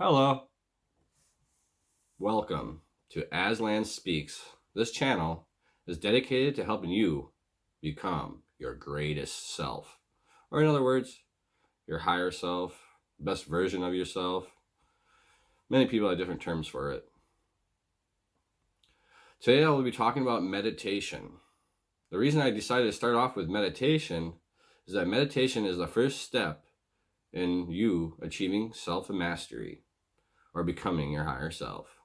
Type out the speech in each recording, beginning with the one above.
Hello. Welcome to Aslan Speaks. This channel is dedicated to helping you become your greatest self. Or in other words, your higher self, best version of yourself. Many people have different terms for it. Today I will be talking about meditation. The reason I decided to start off with meditation is that meditation is the first step in you achieving self-mastery or becoming your higher self.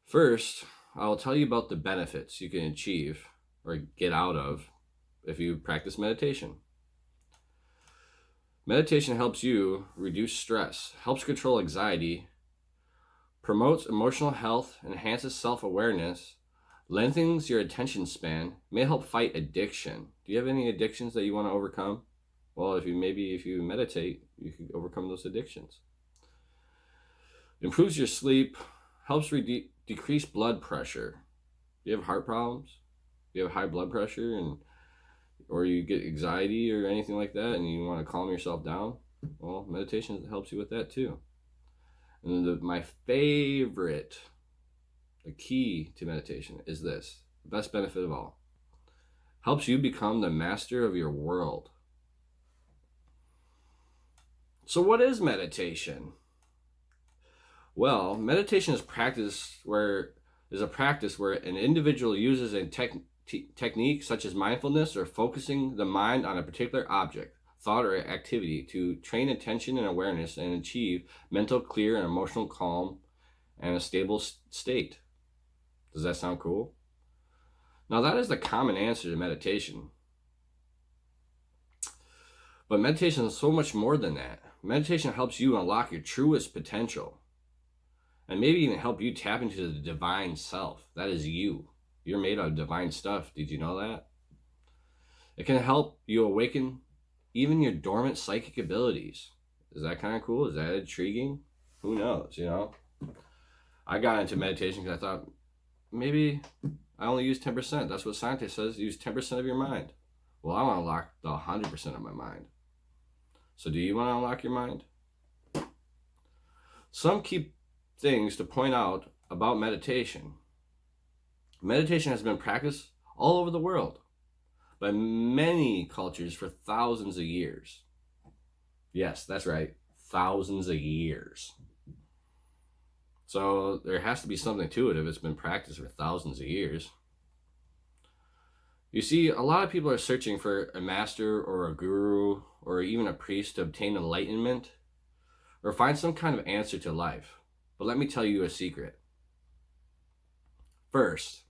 First, I will tell you about the benefits you can achieve or get out of if you practice meditation. Meditation helps you reduce stress, helps control anxiety, promotes emotional health, enhances self-awareness, lengthens your attention span, may help fight addiction. Do you have any addictions that you want to overcome? Well, if you meditate, you can overcome those addictions. Improves your sleep, helps decrease blood pressure. Do you have heart problems? Do you have high blood pressure or you get anxiety or anything like that and you want to calm yourself down? Well, meditation helps you with that too. And my favorite, the key to meditation is this, the best benefit of all. Helps you become the master of your world. So what is meditation? Well, meditation is a practice where an individual uses a technique such as mindfulness or focusing the mind on a particular object, thought, or activity to train attention and awareness and achieve mental clear and emotional calm and a stable state. Does that sound cool? Now that is the common answer to meditation. But meditation is so much more than that. Meditation helps you unlock your truest potential and maybe even help you tap into the divine self. That is you. You're made of divine stuff. Did you know that? It can help you awaken even your dormant psychic abilities. Is that kind of cool? Is that intriguing? Who knows, I got into meditation because I thought maybe I only use 10%. That's what scientists says, use 10% of your mind. Well, I want to unlock the 100% of my mind. So do you want to unlock your mind? Some key things to point out about meditation. Meditation has been practiced all over the world by many cultures for thousands of years. Yes, that's right, thousands of years. So there has to be something to it if it's been practiced for thousands of years. You see, a lot of people are searching for a master or a guru or even a priest to obtain enlightenment or find some kind of answer to life. But let me tell you a secret. First,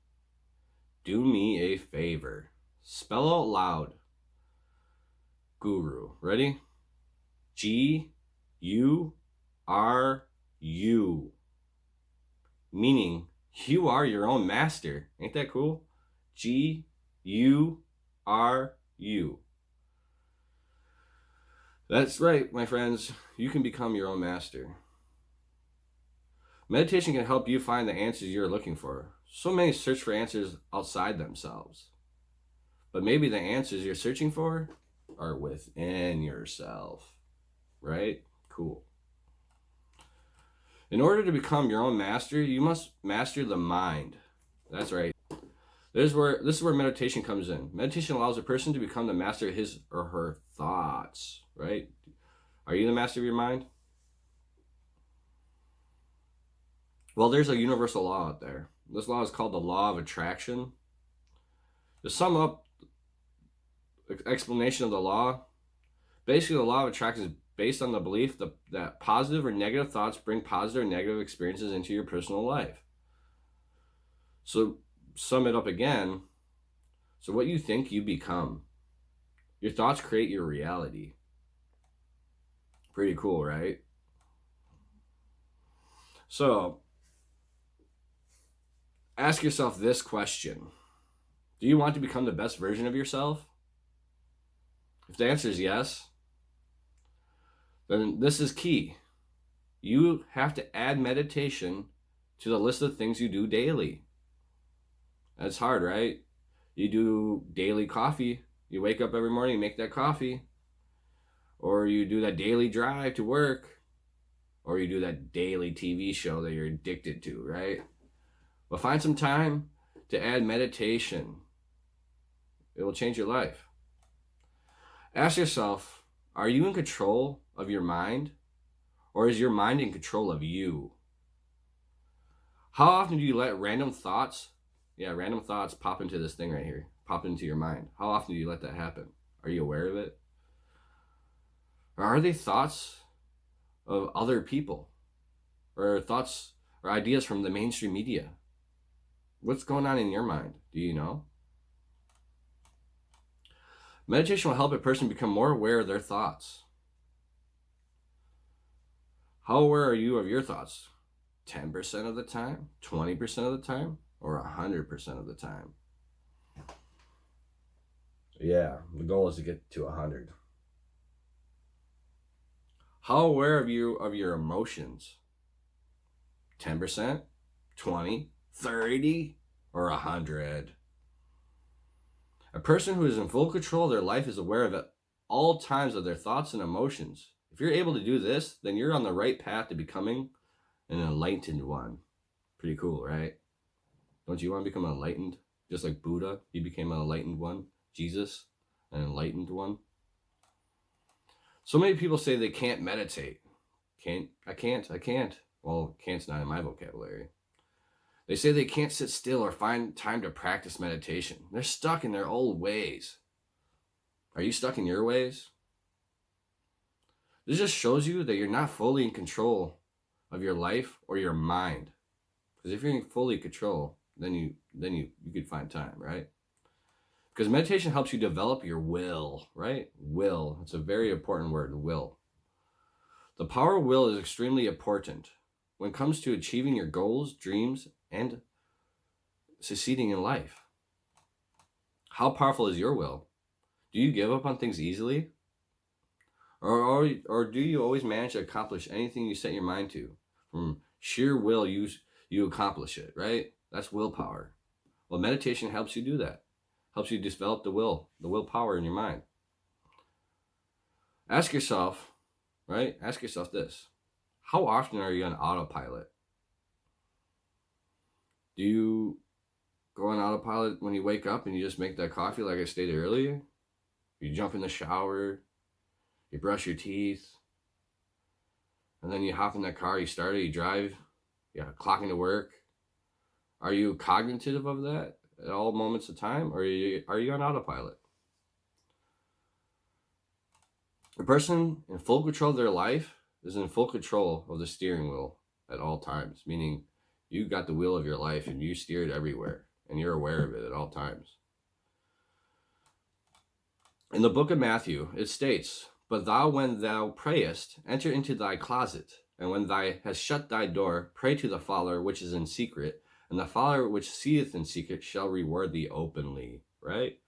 do me a favor. Spell out loud guru. Ready? G-U-R-U. Meaning, you are your own master. Ain't that cool? G-U-R-U. That's right, my friends. You can become your own master. Meditation can help you find the answers you're looking for. So many search for answers outside themselves. But maybe the answers you're searching for are within yourself. Right? Cool. In order to become your own master, you must master the mind. That's right. This is where meditation comes in. Meditation allows a person to become the master of his or her thoughts, right? Are you the master of your mind? Well, there's a universal law out there. This law is called the law of attraction. To sum up the explanation of the law, basically the law of attraction is based on the belief that positive or negative thoughts bring positive or negative experiences into your personal life. So sum it up again. So what you think, you become. Your thoughts create your reality. Pretty cool, right? So ask yourself this question. Do you want to become the best version of yourself? If the answer is yes, then this is key. You have to add meditation to the list of things you do daily. That's hard, right? You do daily coffee. You wake up every morning, make that coffee. Or you do that daily drive to work. or you do that daily TV show that you're addicted to, right? But find some time to add meditation. It will change your life. Ask yourself, are you in control of your mind, or is your mind in control of you? How often do you let random thoughts pop into this thing right here, pop into your mind? How often do you let that happen? Are you aware of it? Or are they thoughts of other people, or thoughts or ideas from the mainstream media? What's going on in your mind? Do you know? Meditation will help a person become more aware of their thoughts. How aware are you of your thoughts? 10% of the time, 20% of the time, or 100% of the time? Yeah, the goal is to get to 100. How aware of you of your emotions? 10%, 20, 30, or 100? A person who is in full control of their life is aware of at all times of their thoughts and emotions. If you're able to do this, then you're on the right path to becoming an enlightened one. Pretty cool, right? Don't you want to become enlightened? Just like Buddha, he became an enlightened one. Jesus, an enlightened one. So many people say they can't meditate. I can't. Well, can't's not in my vocabulary. They say they can't sit still or find time to practice meditation. They're stuck in their old ways. Are you stuck in your ways? This just shows you that you're not fully in control of your life or your mind. Because if you're in fully control, then you could find time, right? Because meditation helps you develop your will, right? Will. It's a very important word, will. The power of will is extremely important when it comes to achieving your goals, dreams, and succeeding in life. How powerful is your will? Do you give up on things easily? Or do you always manage to accomplish anything you set your mind to? From sheer will, you accomplish it, right? That's willpower. Well, meditation helps you do that. Helps you develop the willpower in your mind. Ask yourself, right? Ask yourself this. How often are you on autopilot? Do you go on autopilot when you wake up and you just make that coffee like I stated earlier? You jump in the shower, you brush your teeth, and then you hop in that car, you start it, you drive, clocking to work. Are you cognitive of that at all moments of time, or are you on autopilot? A person in full control of their life is in full control of the steering wheel at all times, meaning you got the wheel of your life and you steer it everywhere and you're aware of it at all times. In the book of Matthew, it states, "But thou, when thou prayest, enter into thy closet, and when thou hast shut thy door, pray to the Father which is in secret, and the Father which seeth in secret shall reward thee openly." Right?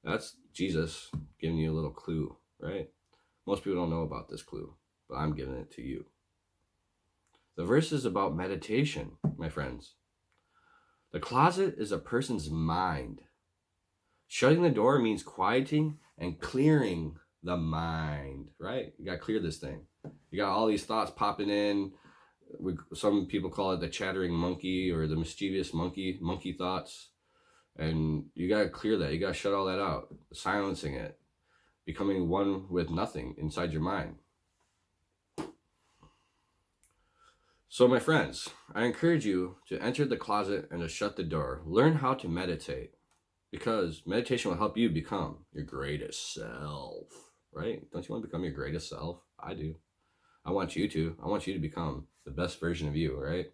That's Jesus giving you a little clue, right? Most people don't know about this clue, but I'm giving it to you. The verse is about meditation, my friends. The closet is a person's mind. Shutting the door means quieting and clearing the mind, right? You got to clear this thing. You got all these thoughts popping in. Some people call it the chattering monkey or the mischievous monkey thoughts. And you got to clear that. You got to shut all that out, silencing it, becoming one with nothing inside your mind. So my friends, I encourage you to enter the closet and to shut the door. Learn how to meditate, because meditation will help you become your greatest self, right? Don't you want to become your greatest self? I do. I want you to become the best version of you, right?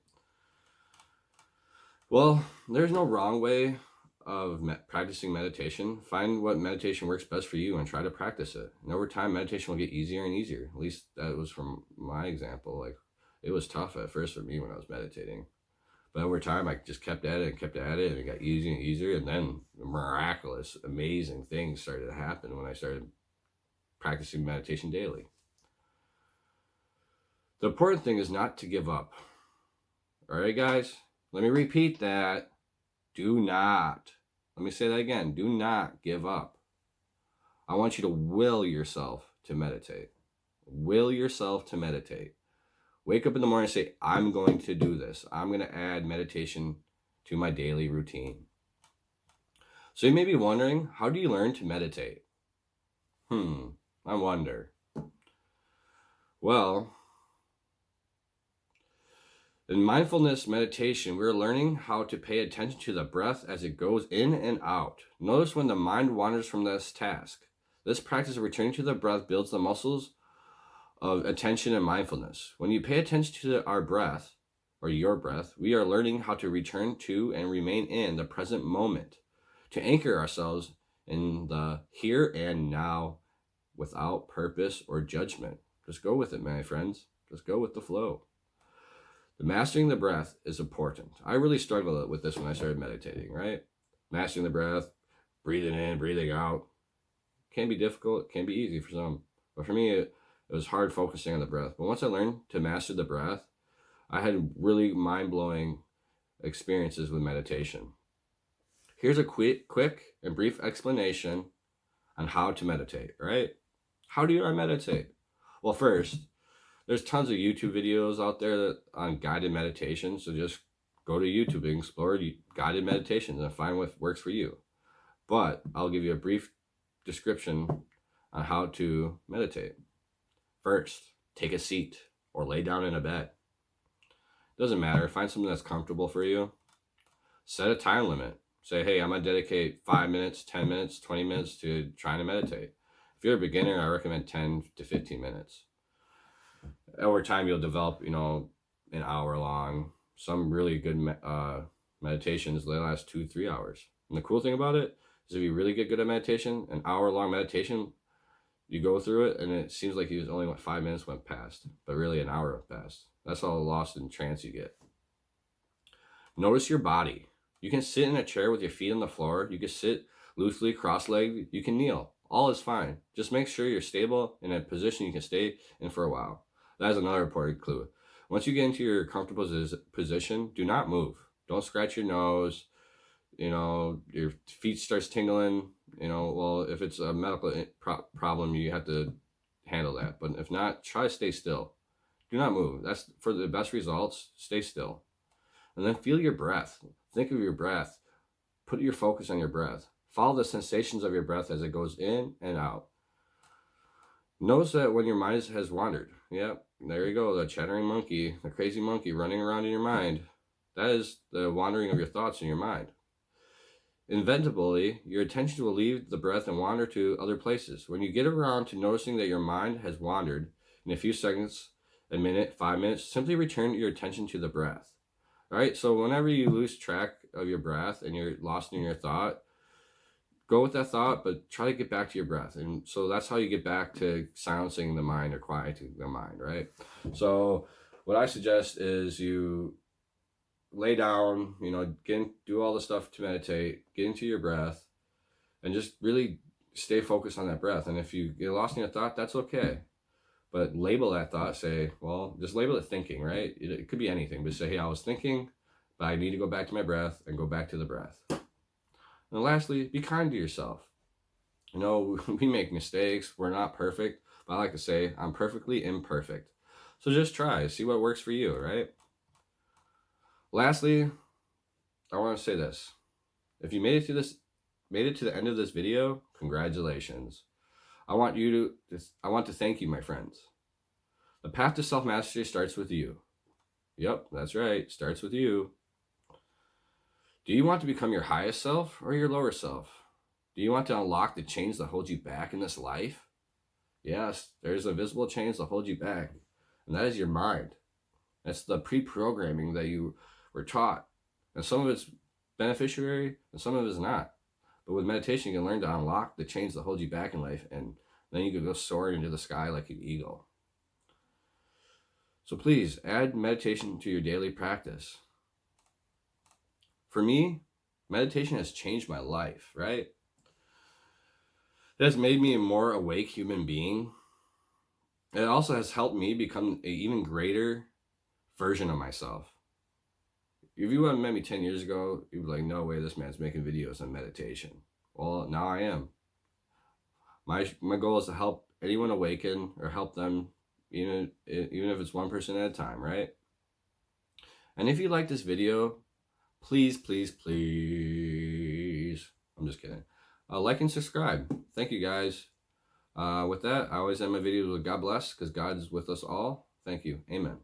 Well, there's no wrong way of practicing meditation. Find what meditation works best for you and try to practice it. And over time, meditation will get easier and easier. At least that was from my example. Like, it was tough at first for me when I was meditating. But over time, I just kept at it, and it got easier and easier. And then miraculous, amazing things started to happen when I started practicing meditation daily. The important thing is not to give up. All right, guys? Let me repeat that. Do not. Let me say that again. Do not give up. I want you to will yourself to meditate. Will yourself to meditate. Wake up in the morning and say, I'm going to do this. I'm going to add meditation to my daily routine. So you may be wondering, how do you learn to meditate? I wonder. Well, in mindfulness meditation, we're learning how to pay attention to the breath as it goes in and out. Notice when the mind wanders from this task. This practice of returning to the breath builds the muscles of attention and mindfulness. When you pay attention to our breath, or your breath, we are learning how to return to and remain in the present moment, to anchor ourselves in the here and now without purpose or judgment. Just go with it, my friends. Just go with the flow. The mastering the breath is important. I really struggled with this when I started meditating, right? Mastering the breath, breathing in, breathing out. Can be difficult, can be easy for some. But for me, it was hard focusing on the breath. But once I learned to master the breath, I had really mind-blowing experiences with meditation. Here's a quick and brief explanation on how to meditate, right? How do I meditate? Well, first, there's tons of YouTube videos out there on guided meditation. So just go to YouTube and explore guided meditations and find what works for you. But I'll give you a brief description on how to meditate. First, take a seat or lay down in a bed. Doesn't matter. Find something that's comfortable for you. Set a time limit. Say, hey, I'm going to dedicate 5 minutes, 10 minutes, 20 minutes to trying to meditate. If you're a beginner, I recommend 10 to 15 minutes. Over time, you'll develop, an hour long. Some really good meditations, they last 2-3 hours. And the cool thing about it is if you really get good at meditation, an hour-long meditation, you go through it, and it seems like only 5 minutes went past, but really an hour went past. That's how lost in trance you get. Notice your body. You can sit in a chair with your feet on the floor. You can sit loosely, cross-legged. You can kneel. All is fine. Just make sure you're stable in a position you can stay in for a while. That is another important clue. Once you get into your comfortable position, do not move. Don't scratch your nose. Your feet starts tingling. Well, if it's a medical problem, you have to handle that. But if not, try to stay still. Do not move. That's for the best results. Stay still. And then feel your breath. Think of your breath. Put your focus on your breath. Follow the sensations of your breath as it goes in and out. Notice that when your mind has wandered. Yep, there you go, the chattering monkey, the crazy monkey running around in your mind. That is the wandering of your thoughts in your mind. Inevitably, your attention will leave the breath and wander to other places. When you get around to noticing that your mind has wandered, in a few seconds, a minute, 5 minutes, simply return your attention to the breath. All right, so whenever you lose track of your breath and you're lost in your thought, go with that thought, but try to get back to your breath. And so that's how you get back to silencing the mind or quieting the mind, right? So what I suggest is you lay down, do all the stuff to meditate, get into your breath, and just really stay focused on that breath. And if you get lost in your thought, that's okay. But label that thought, just label it thinking, right? It could be anything, but say, hey, I was thinking, but I need to go back to my breath and go back to the breath. And lastly, be kind to yourself. We make mistakes. We're not perfect. But I like to say, I'm perfectly imperfect. So just try. See what works for you, right? Lastly, I want to say this. If you made it to the end of this video, congratulations. I want to thank you, my friends. The path to self-mastery starts with you. Yep, that's right. Starts with you. Do you want to become your highest self or your lower self? Do you want to unlock the chains that hold you back in this life? Yes, there's a visible chains that hold you back, and that is your mind. That's the pre-programming that you were taught, and some of it's beneficiary and some of it is not. But with meditation, you can learn to unlock the chains that hold you back in life, and then you can go soaring into the sky like an eagle. So please add meditation to your daily practice. For me, meditation has changed my life, right? It has made me a more awake human being. It also has helped me become an even greater version of myself. If you would have met me 10 years ago, you'd be like, no way, this man's making videos on meditation. Well, now I am. My goal is to help anyone awaken or help them even if it's one person at a time, right? And if you like this video, please, please, please, I'm just kidding, like and subscribe. Thank you, guys. With that, I always end my videos with God bless, because God is with us all. Thank you. Amen.